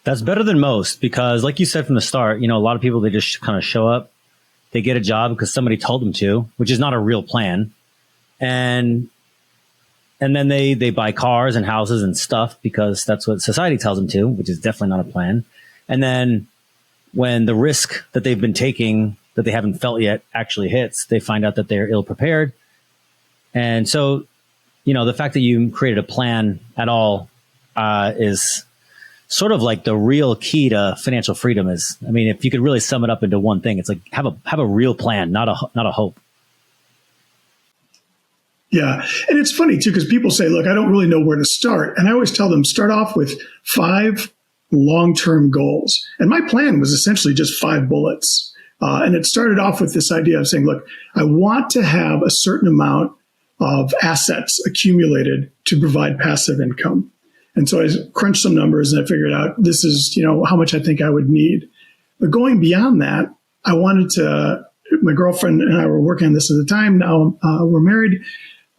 That's better than most because, like you said from the start, a lot of people, they just kind of show up, they get a job because somebody told them to, which is not a real plan. And then they buy cars and houses and stuff because that's what society tells them to, which is definitely not a plan. And then when the risk that they've been taking that they haven't felt yet actually hits, they find out that they're ill prepared. And so, the fact that you created a plan at all is sort of like the real key to financial freedom. Is, I mean, if you could really sum it up into one thing, it's like have a real plan, not a hope. Yeah. And it's funny too, because people say, look, I don't really know where to start. And I always tell them, start off with 5 long-term goals. And my plan was essentially just 5 bullets. And it started off with this idea of saying, look, I want to have a certain amount of assets accumulated to provide passive income. And so I crunched some numbers and I figured out this is, how much I think I would need. But going beyond that, I wanted to, my girlfriend and I were working on this at the time. Now we're married.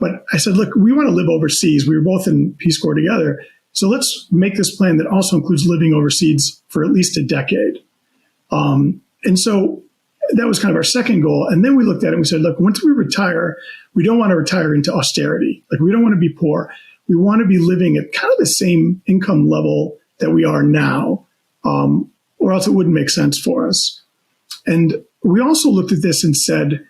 But I said, look, we want to live overseas. We were both in Peace Corps together. So let's make this plan that also includes living overseas for at least a decade. And so that was kind of our second goal. And then we looked at it and we said, look, once we retire, we don't want to retire into austerity. Like, we don't want to be poor. We want to be living at kind of the same income level that we are now, or else it wouldn't make sense for us. And we also looked at this and said,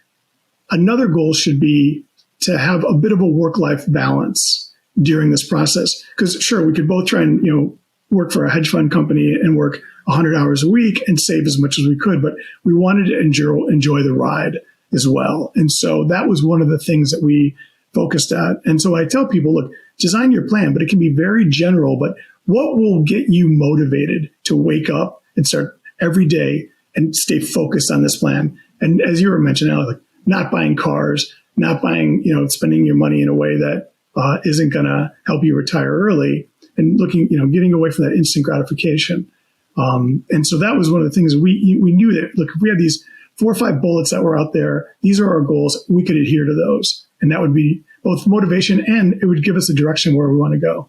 another goal should be to have a bit of a work-life balance during this process. Because sure, we could both try and, work for a hedge fund company and work 100 hours a week and save as much as we could, but we wanted to enjoy the ride as well. And so that was one of the things that we focused at. And so I tell people, look, design your plan, but it can be very general, but what will get you motivated to wake up and start every day and stay focused on this plan? And as you were mentioning, Alex, like, not buying cars, not buying, spending your money in a way that isn't going to help you retire early, and looking, getting away from that instant gratification. And so that was one of the things we knew that, look, if we had these 4 or 5 bullets that were out there, these are our goals, we could adhere to those. And that would be both motivation and it would give us a direction where we want to go.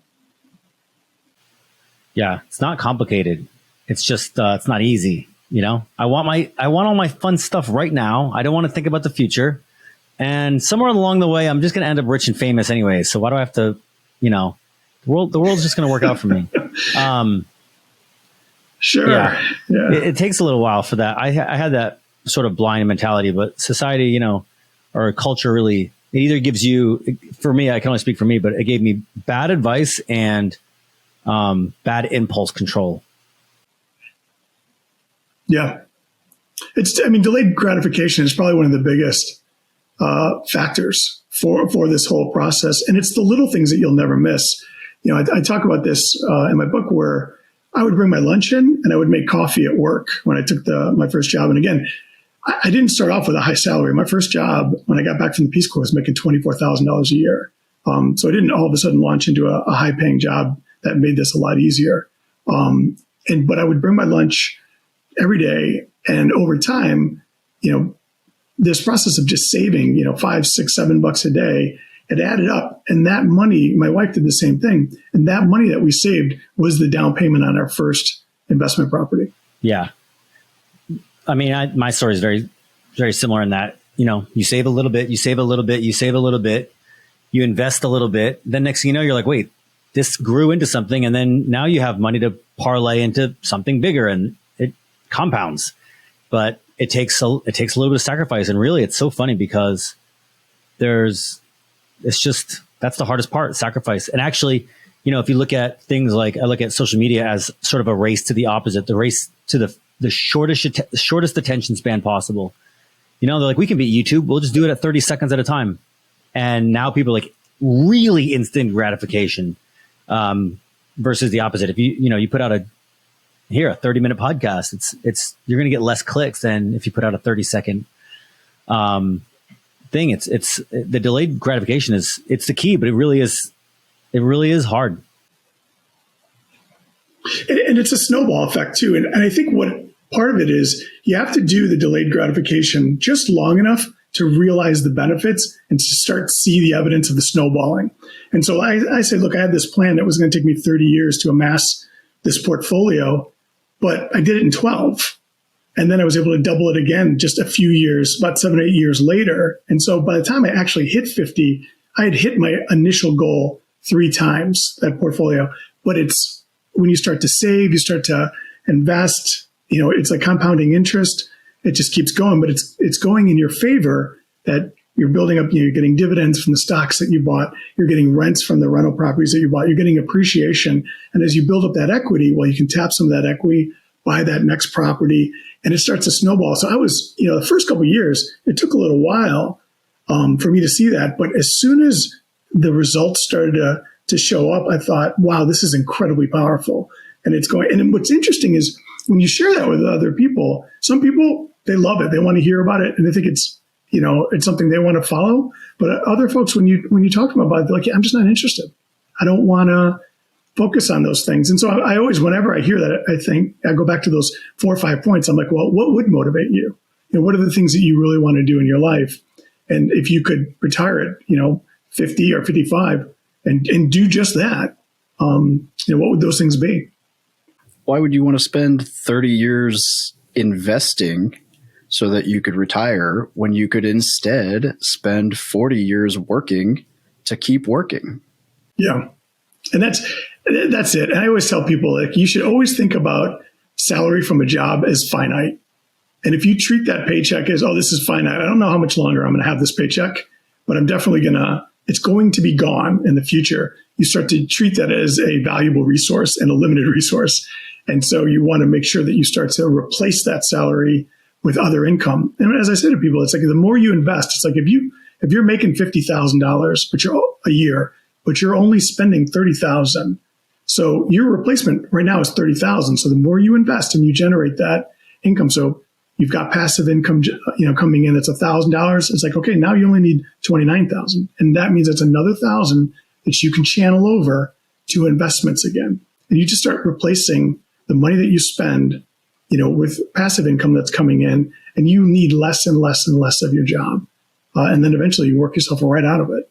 Yeah, it's not complicated. It's just, it's not easy. I want all my fun stuff right now. I don't want to think about the future. And somewhere along the way, I'm just going to end up rich and famous anyway. So why do I have to, the world's just going to work out for me. Sure. Yeah. It takes a little while for that. I had that sort of blind mentality, but society, or culture really, it either gives you, for me, I can only speak for me, but it gave me bad advice and bad impulse control. Yeah. Delayed gratification is probably one of the biggest factors for this whole process. And it's the little things that you'll never miss. I talk about this in my book, where I would bring my lunch in and I would make coffee at work when I took my first job. And again, I didn't start off with a high salary. My first job when I got back from the Peace Corps was making $24,000 a year. So I didn't all of a sudden launch into a high paying job that made this a lot easier. But I would bring my lunch every day. And over time, this process of just saving, $5, $6, $7 a day, it added up. And that money, my wife did the same thing. And that money that we saved was the down payment on our first investment property. Yeah. My story is very, very similar in that, you save a little bit, you save a little bit, you save a little bit, you invest a little bit. Then next thing you know, you're like, wait, this grew into something. And then now you have money to parlay into something bigger and it compounds. But it takes a little bit of sacrifice. And really, it's so funny because that's the hardest part, sacrifice. And actually, if you look at things like, I look at social media as sort of a race to the opposite, the race to the shortest attention span possible. They're like, we can beat YouTube. We'll just do it at 30 seconds at a time. And now people are like really instant gratification, versus the opposite. If you put out a 30-minute podcast, you're going to get less clicks than if you put out a 30-second thing. It's the delayed gratification it's the key, but it really is hard. And it's a snowball effect too. And I think what part of it is, you have to do the delayed gratification just long enough to realize the benefits and to start to see the evidence of the snowballing. And so I said, look, I had this plan that was going to take me 30 years to amass this portfolio. but I did it in 12. And then I was able to double it again just a few years, about 7 or 8 years later. And so by the time I actually hit 50, I had hit my initial goal 3 times, that portfolio. But it's when you start to save, you start to invest, it's like compounding interest. It just keeps going, but it's going in your favor that you're building up, you're getting dividends from the stocks that you bought. You're getting rents from the rental properties that you bought. You're getting appreciation. And as you build up that equity, well, you can tap some of that equity, buy that next property, and it starts to snowball. So I was, the first couple of years, it took a little while for me to see that. But as soon as the results started to show up, I thought, wow, this is incredibly powerful. And it's going. And what's interesting is when you share that with other people, some people, they love it. They want to hear about it. And they think it's something they want to follow. But other folks, when you talk to them about it, they're like, yeah, I'm just not interested. I don't want to focus on those things. And so I always, whenever I hear that, I think I go back to those 4 or 5 points. I'm like, well, what would motivate you? What are the things that you really want to do in your life? And if you could retire at, 50 or 55 and do just that, what would those things be? Why would you want to spend 30 years investing so that you could retire when you could instead spend 40 years working to keep working? Yeah. And that's it. And I always tell people, like, you should always think about salary from a job as finite. And if you treat that paycheck as, oh, this is finite, I don't know how much longer I'm going to have this paycheck, but I'm definitely it's going to be gone in the future. You start to treat that as a valuable resource and a limited resource. And so you want to make sure that you start to replace that salary with other income. And as I say to people, it's like the more you invest, it's like if you're making $50,000 a year, but you're only spending $30,000. So your replacement right now is $30,000. So the more you invest and you generate that income, so you've got passive income, coming in, it's $1,000. It's like, okay, now you only need $29,000. And that means it's another $1,000 that you can channel over to investments again. And you just start replacing the money that you spend, with passive income that's coming in, and you need less and less and less of your job. And then eventually you work yourself right out of it.